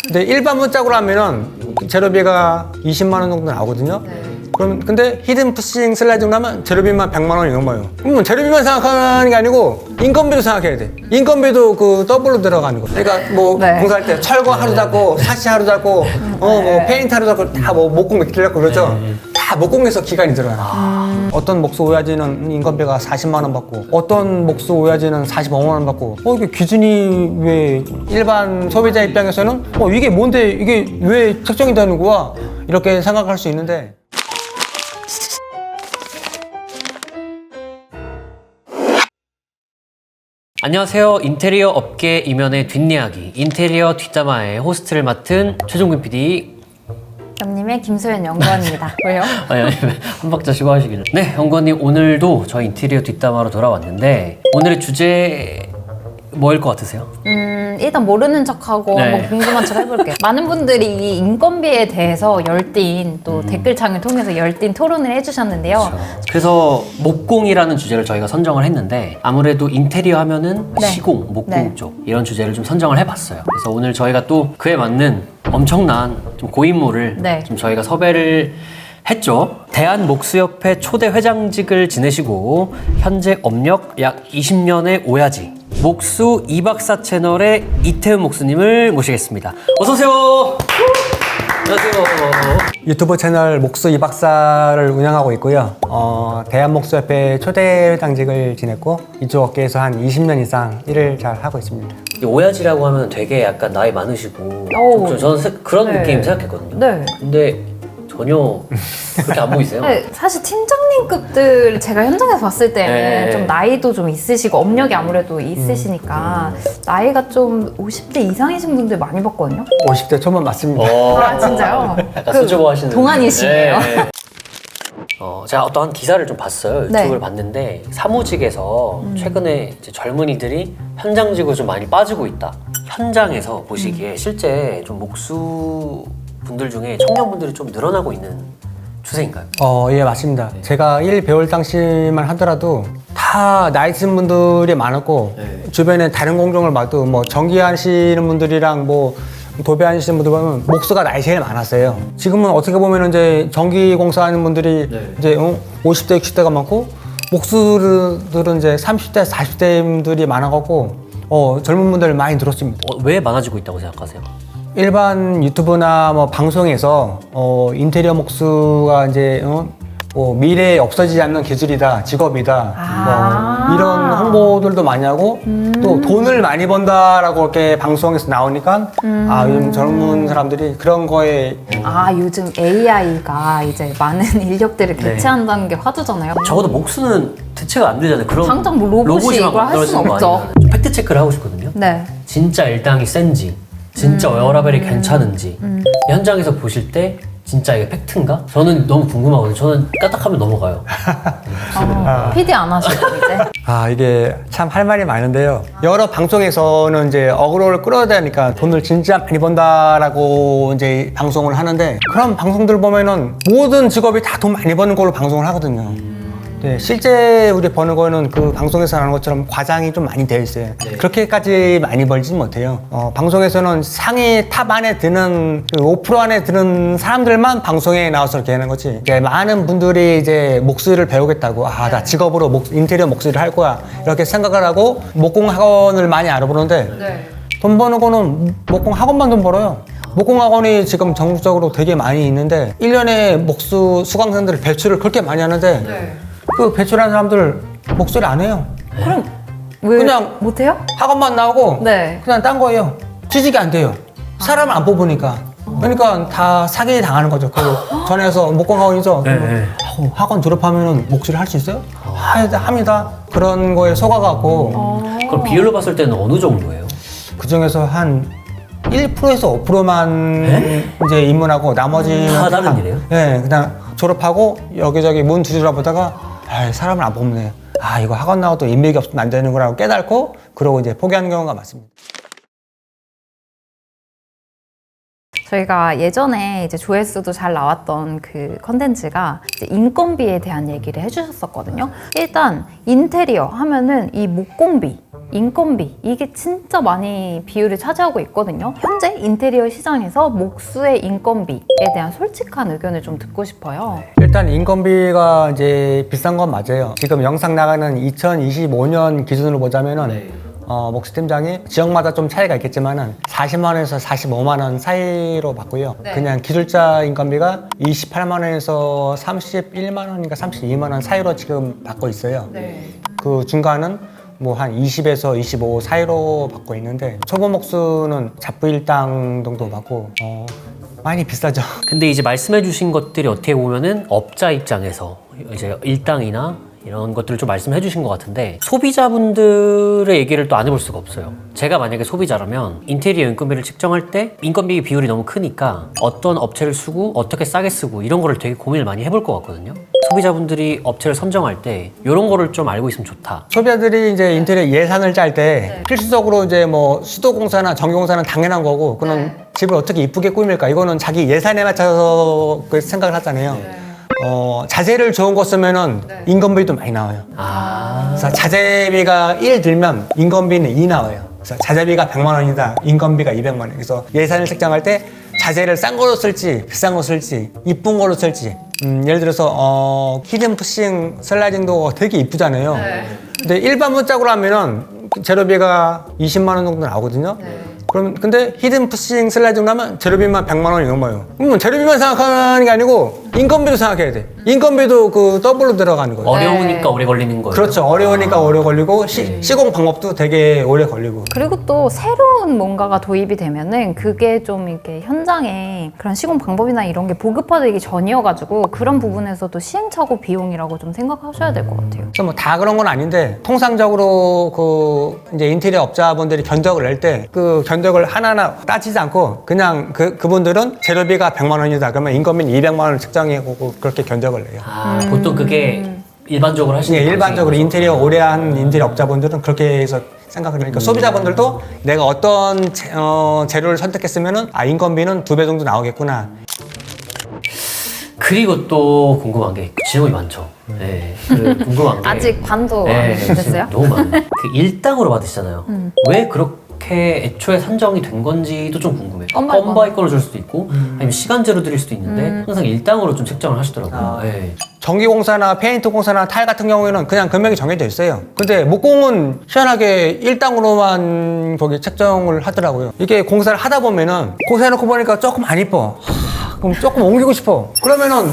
근데 일반 문짝으로 하면은 재료비가 20만 원 정도 나오거든요. 그럼 근데 히든 푸싱 슬라이딩으로 하면 재료비만 100만 원이 넘어요. 그러면 재료비만 생각하는 게 아니고 인건비도 생각해야 돼. 인건비도 그 더블로 들어가는 거. 그러니까 뭐 네. 공사할 때 철거 하루 잡고 사시 하루 잡고 뭐 페인트 하루 잡고 다 뭐 목공 맡기려고 그러죠. 다 목공에서 기간이 들어가요. 어떤 목수 오야지는 인건비가 40만 원 받고 어떤 목수 오야지는 45만 원 받고 이게 기준이 왜 일반 소비자 입장에서는 이게 뭔데 이게 왜 책정이 되는 거야 이렇게 생각할 수 있는데 안녕하세요. 인테리어 업계 이면의 뒷이야기 인테리어 뒷담화의 호스트를 맡은 최종근 PD. 형님의 김소연 연구원입니다. 왜요? 아니 한 박자 쉬고 하시기를. 네, 연구원님 오늘도 저희 인테리어 뒷담화로 돌아왔는데 오늘의 주제 뭐일 것 같으세요? 일단 모르는 척하고 네. 한번 궁금한 척 해볼게요. 많은 분들이 이 인건비에 대해서 열띤 또 댓글창을 통해서 열띤 토론을 해주셨는데요. 그래서 목공이라는 주제를 저희가 선정을 했는데 아무래도 인테리어 하면은 네. 시공, 목공 네. 쪽 이런 주제를 좀 선정을 해봤어요. 그래서 오늘 저희가 또 그에 맞는 엄청난 좀 고인물을 네. 좀 저희가 섭외를 했죠. 대한목수협회 초대 회장직을 지내시고 현재 업력 약 20년의 오야지 목수 이박사 채널의 이태훈 목수님을 모시겠습니다. 어서 오세요. 안녕하세요. 유튜브 채널 목수 이박사를 운영하고 있고요. 대한목수협회 초대 회장직을 지냈고 이쪽 업계에서 한 20년 이상 일을 잘 하고 있습니다. 오야지라고 하면 되게 약간 나이 많으시고 오. 저는 그런 네. 느낌 생각했거든요. 네. 근데 전혀 그렇게 안 보이세요. 네, 사실 팀장님급들 제가 현장에서 봤을 때는 네. 좀 나이도 좀 있으시고 업력이 아무래도 있으시니까 나이가 좀 50대 이상이신 분들 많이 봤거든요. 50대 초반 맞습니다. 아 진짜요? 약간 수줍어 하시는 동안이시네요. 네. 제가 어떠한 기사를 좀 봤어요. 유튜브를 네. 봤는데 사무직에서 최근에 이제 젊은이들이 현장직으로 좀 많이 빠지고 있다. 현장에서 보시기에 실제 좀 목수 분들 중에 청년분들이 좀 늘어나고 있는 추세인가요? 예, 맞습니다. 제가 일 배울 당시만 하더라도 다 나이 든 분들이 많았고 네. 주변에 다른 공종을 봐도 뭐 전기 하시는 분들이랑 뭐 도배 하시는 분들 보면 목수가 나이 제일 많았어요. 지금은 어떻게 보면 이제 전기 공사하는 분들이 네. 이제 50대, 60대가 많고 목수들은 이제 30대, 40대들이 많아갖고 젊은 분들 많이 늘었습니다. 왜 많아지고 있다고 생각하세요? 일반 유튜브나 뭐 방송에서 인테리어 목수가 이제 뭐 미래에 없어지지 않는 기술이다, 직업이다, 뭐 이런 홍보들도 많이 하고 또 돈을 많이 번다라고 이렇게 방송에서 나오니까 요즘 젊은 사람들이 그런 거에 요즘 AI가 이제 많은 인력들을 대체한다는 게 화두잖아요. 적어도 목수는 대체가 안 되잖아요. 그럼 당장 뭐 로봇이 이걸 할 만들어지는 수는 거 없죠. 아니에요? 좀 팩트 체크를 하고 싶거든요. 네. 진짜 일당이 센지, 진짜 워라밸이 괜찮은지 현장에서 보실 때 진짜 이게 팩트인가? 저는 너무 궁금하거든요. 저는 까딱하면 넘어가요. PD 안 하시고 이제. 이게 참 할 말이 많은데요. 여러 방송에서는 이제 어그로를 끌어야 되니까 돈을 진짜 많이 번다라고 이제 방송을 하는데 그런 방송들 보면은 모든 직업이 다 돈 많이 버는 걸로 방송을 하거든요. 네, 실제 우리 버는 거는 그 방송에서 하는 것처럼 과장이 좀 많이 되어 있어요. 네. 그렇게까지 많이 벌지는 못해요. 방송에서는 상위 탑 안에 드는 그 5% 안에 드는 사람들만 방송에 나와서 이렇게 하는 거지. 많은 분들이 이제 목수를 배우겠다고 나 직업으로 인테리어 목수를 할 거야 이렇게 생각을 하고 목공 학원을 많이 알아보는데 돈 버는 거는 목공 학원만 돈 벌어요. 목공 학원이 지금 전국적으로 되게 많이 있는데 1년에 목수 수강생들 배출을 그렇게 많이 하는데 그 배출하는 사람들 목소리 안 해요. 그럼 왜 그냥 못해요? 학원만 나오고 네. 그냥 딴 거예요. 취직이 안 돼요. 사람을 안 뽑으니까. 그러니까 다 사기 당하는 거죠. 그 전에서 목공 학원이죠. 학원 졸업하면 목소리 할 수 있어요? 합니다. 그런 거에 속아갖고 그럼 비율로 봤을 때는 어느 정도예요? 그 중에서 한 1%에서 5%만 이제 입문하고 나머지는 다 다른 일이에요? 네, 그냥 졸업하고 여기저기 문 두드려 보다가 사람을 안 뽑네. 이거 학원 나와도 인맥이 없으면 안 되는 거라고 깨닫고 그러고 이제 포기하는 경우가 많습니다. 저희가 예전에 이제 조회수도 잘 나왔던 그 컨텐츠가 이제 인건비에 대한 얘기를 해주셨었거든요. 일단 인테리어 하면은 이 목공비, 인건비 이게 진짜 많이 비율을 차지하고 있거든요. 현재 인테리어 시장에서 목수의 인건비에 대한 솔직한 의견을 좀 듣고 싶어요. 일단 인건비가 이제 비싼 건 맞아요. 지금 영상 나가는 2025년 기준으로 보자면은 목수 팀장이 지역마다 좀 차이가 있겠지만은 40만 원에서 45만 원 사이로 받고요. 네. 그냥 기술자 인건비가 28만 원에서 31만 원인가 32만 원 사이로 지금 받고 있어요. 그 중간은 뭐 한 20에서 25 사이로 받고 있는데 초보 목수는 잡부일당 정도 받고 많이 비싸죠. 근데 이제 말씀해 주신 것들이 어떻게 보면은 업자 입장에서 이제 일당이나 이런 것들을 좀 말씀해 주신 것 같은데 소비자분들의 얘기를 또 안 해볼 수가 없어요. 제가 만약에 소비자라면 인테리어 인건비를 측정할 때 인건비 비율이 너무 크니까 어떤 업체를 쓰고 어떻게 싸게 쓰고 이런 거를 되게 고민을 많이 해볼 것 같거든요. 소비자분들이 업체를 선정할 때 이런 거를 좀 알고 있으면 좋다. 소비자들이 이제 인테리어 예산을 짤 때 필수적으로 이제 뭐 수도공사나 전기공사는 당연한 거고 그는 집을 어떻게 이쁘게 꾸밀까 이거는 자기 예산에 맞춰서 그 생각을 하잖아요. 자재를 좋은 거 쓰면은 인건비도 많이 나와요. 그래서 자재비가 1 들면 인건비는 2 나와요. 그래서 자재비가 100만 원이다. 인건비가 200만 원. 그래서 예산을 책정할 때 자재를 싼 거로 쓸지 비싼 거 쓸지 이쁜 거로 쓸지 예를 들어서 히든 푸싱 슬라이딩도 되게 이쁘잖아요. 근데 일반 문짝으로 하면은 재료비가 20만 원 정도 나오거든요. 그럼 근데 히든 푸싱 슬라이딩 하면 재료비만 100만 원이 넘어요. 그러면 재료비만 생각하는 게 아니고 인건비도 생각해야 돼. 인건비도 그 더블로 들어가는 거예요. 어려우니까 오래 걸리는 거예요. 그렇죠. 어려우니까 오래 걸리고 시공 방법도 되게 오래 걸리고. 그리고 또 새로운 뭔가가 도입이 되면은 그게 좀 이렇게 현장에 그런 시공 방법이나 이런 게 보급화되기 전이어가지고 그런 부분에서도 시행착오 비용이라고 좀 생각하셔야 될 것 같아요. 그래서 뭐 다 그런 건 아닌데 통상적으로 그 이제 인테리어 업자분들이 견적을 낼 때 그 견적을 하나하나 따지지 않고 그냥 그분들은 재료비가 100만 원이다. 그러면 인건비는 200만 원을 측정하고 그렇게 견적을 내요. 보통 그게 일반적으로 하시는 예, 거지. 일반적으로 인테리어 오래 한 인테리어 업자분들은 그렇게 해서 생각을 하니까 소비자분들도 내가 어떤 재료를 선택했으면은 인건비는 2배 정도 나오겠구나. 그리고 또 궁금한 게 질문이 많죠. 네, 그 궁금한 게 아직 반도 안 네, 됐어요? 너무 많아요. 그 일당으로 받으시잖아요. 왜 그렇게 애초에 산정이 된 건지도 좀 궁금해요. 건바이 건을 줄 수도 있고 아니면 시간제로 드릴 수도 있는데 항상 일당으로 좀 책정을 하시더라고요. 네. 전기공사나 페인트 공사나 타일 같은 경우에는 그냥 금액이 정해져 있어요. 근데 목공은 희한하게 일당으로만 거기 책정을 하더라고요. 이게 공사를 하다 보면은 공사해놓고 보니까 조금 안 이뻐. 그럼 조금 옮기고 싶어. 그러면은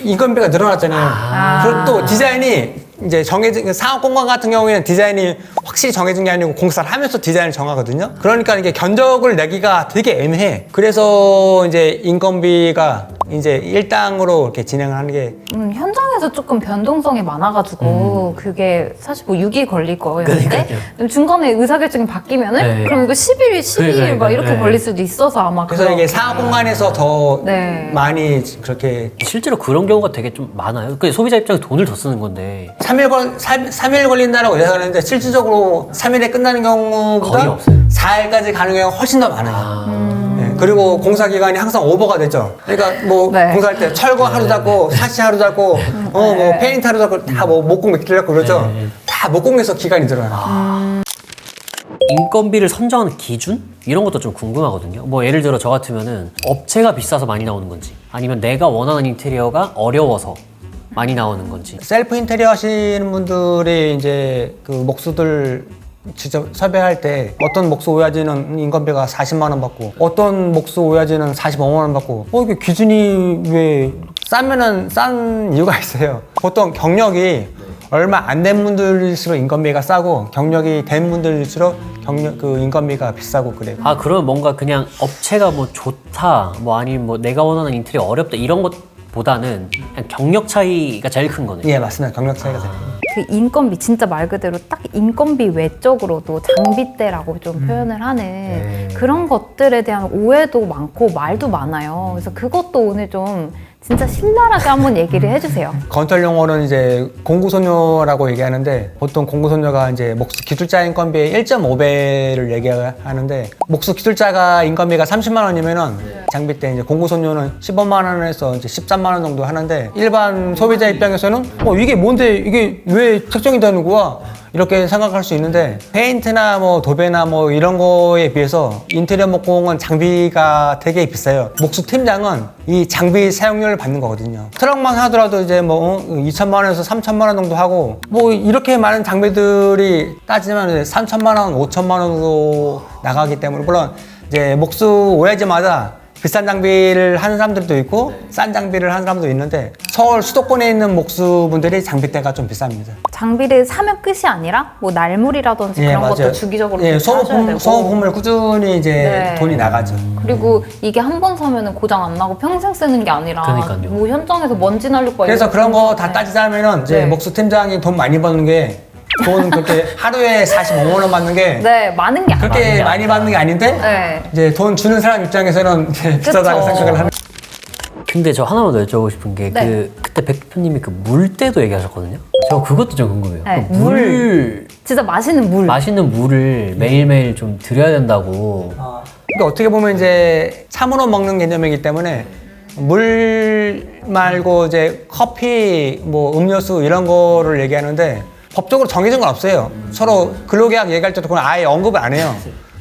인건비가 늘어났잖아요. 그리고 또 디자인이 이제 정해진 상업 공간 같은 경우에는 디자인이 확실히 정해진 게 아니고 공사를 하면서 디자인을 정하거든요. 그러니까 이게 견적을 내기가 되게 애매해. 그래서 이제 인건비가 이제 일당으로 이렇게 진행을 하는 게 현장에서 조금 변동성이 많아가지고 그게 사실 뭐 6일 걸릴 거였는데 중간에 의사결정이 바뀌면은 네. 그럼 이거 10일, 12일 막 이렇게 네. 걸릴 수도 있어서 아마 그래서 이게 상업 공간에서 더 네. 많이 그렇게 실제로 그런 경우가 되게 좀 많아요. 그 소비자 입장에서 돈을 더 쓰는 건데 3일 걸린다라고 예상하는데 실질적으로 3일에 끝나는 경우보다 거의 없어요. 4일까지 가는 경우가 훨씬 더 많아요. 네, 그리고 공사 기간이 항상 오버가 되죠. 그러니까 뭐 네. 공사할 때 철거 하루 잡고 사시 하루 잡고 뭐 페인트 하루 잡고 다 뭐 목공 며칠 잡고 그러죠. 다 목공에서 기간이 들어요. 인건비를 선정하는 기준? 이런 것도 좀 궁금하거든요. 뭐 예를 들어 저 같으면은 업체가 비싸서 많이 나오는 건지 아니면 내가 원하는 인테리어가 어려워서 많이 나오는 건지. 셀프 인테리어 하시는 분들이 이제 그 목수들 직접 섭외할 때 어떤 목수 오야지는 인건비가 40만 원 받고 어떤 목수 오야지는 45만 원 받고 이게 기준이 왜 싸면은 싼 이유가 있어요. 보통 경력이 얼마 안 된 분들일수록 인건비가 싸고 경력이 된 분들일수록 그 인건비가 비싸고 그래요. 그러면 뭔가 그냥 업체가 뭐 좋다 뭐 아니면 뭐 내가 원하는 인테리어 어렵다 이런 것보다는 그냥 경력 차이가 제일 큰 거네요. 예, 맞습니다. 경력 차이가 돼요. 그 인건비 진짜 말 그대로 딱 인건비 외적으로도 장비대라고 좀 표현을 하는 그런 것들에 대한 오해도 많고 말도 많아요. 그래서 그것도 오늘 좀 진짜 신랄하게 한번 얘기를 해주세요. 건설 용어는 이제 공구손료라고 얘기하는데 보통 공구손료가 이제 목수 기술자 인건비의 1.5배를 얘기하는데 목수 기술자가 인건비가 30만 원이면은 장비 때 이제 공구손료는 15만 원에서 이제 13만 원 정도 하는데 일반 소비자 입장에서는 이게 뭔데 이게 왜 책정이 되는 거야? 이렇게 생각할 수 있는데 페인트나 뭐 도배나 뭐 이런 거에 비해서 인테리어 목공은 장비가 되게 비싸요. 목수 팀장은 이 장비 사용료를 받는 거거든요. 트럭만 하더라도 이제 뭐 2천만 원에서 3천만 원 정도 하고 뭐 이렇게 많은 장비들이 따지면 이제 3천만 원, 5천만 원으로 나가기 때문에 물론 이제 목수 오야지마다 비싼 장비를 하는 사람들도 있고 싼 장비를 하는 사람도 있는데 서울 수도권에 있는 목수분들이 장비대가 좀 비쌉니다. 장비를 사면 끝이 아니라 뭐 날물이라든지 그런 것도 주기적으로 하셔야 되고 소모품을 꾸준히 이제 네. 돈이 나가죠. 그리고 이게 한 번 사면은 고장 안 나고 평생 쓰는 게 아니라 그러니까요. 뭐 현장에서 먼지 날릴 거 그래서 이런 그런 거 거 다 네. 따지자면은 이제 네. 목수 팀장이 돈 많이 버는 게 돈 그렇게 하루에 45만 원 받는 게 네, 많은 게 아니라 그렇게 많이 받는 게 아닌데 네. 이제 돈 주는 사람 입장에서는 이제 비싸다고 생각을 하는. 근데 저 하나만 더 여쭤보고 싶은 게 네. 그때 백 대표님이 그 물때도 얘기하셨거든요. 저 그것도 좀 궁금해요. 네, 그 물 진짜 맛있는 물. 마시는 물을 매일매일 좀 드려야 된다고. 그러니까 어떻게 보면 이제 참으로 먹는 개념이기 때문에 물 말고 이제 커피, 뭐 음료수 이런 거를 얘기하는데 법적으로 정해진 건 없어요. 서로 근로계약 얘기할 때도 그건 아예 언급을 안 해요.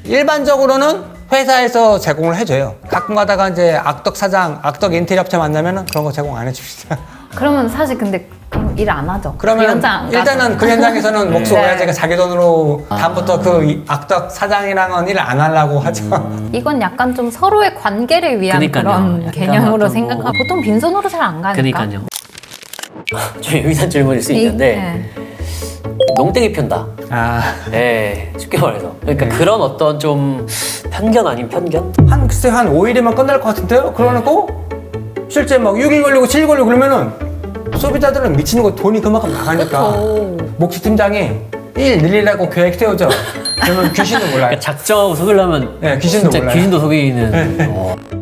일반적으로는 회사에서 제공을 해줘요. 가끔 가다가 이제 악덕 사장, 악덕 인테리어 업체 만나면은 그런 거 제공 안 해줍시다. 그러면 사실 근데 그럼 일 안 하죠. 그러면 그 현장 안 가죠. 일단은 그 현장에서는 목수 네. 오야지가 자기 돈으로 다음부터 그 악덕 사장이랑은 일 안 하려고 하죠. 이건 약간 좀 서로의 관계를 위한 그러니까요. 그런 약간 개념으로 어떤 생각하고 뭐- 보통 빈손으로 잘 안 가니까. 그러니까요. 좀 예민한 질문일 수 있는데 네. 농땡이 편다. 아, 네, 쉽게 말해서. 그러니까 그런 어떤 좀 편견 아닌 편견? 글쎄 한 5일이면 끝날 것 같은데요? 그러고 실제 막 6일 걸리고 7일 걸리고 그러면은 소비자들은 미치는 거 돈이 그만큼 나가니까 목수 팀장이 일 늘리라고 계획 세우죠. 그러면 귀신도 몰라요. 그러니까 작정하고 속이려면 네, 귀신도 진짜 몰라요. 귀신도 속이는.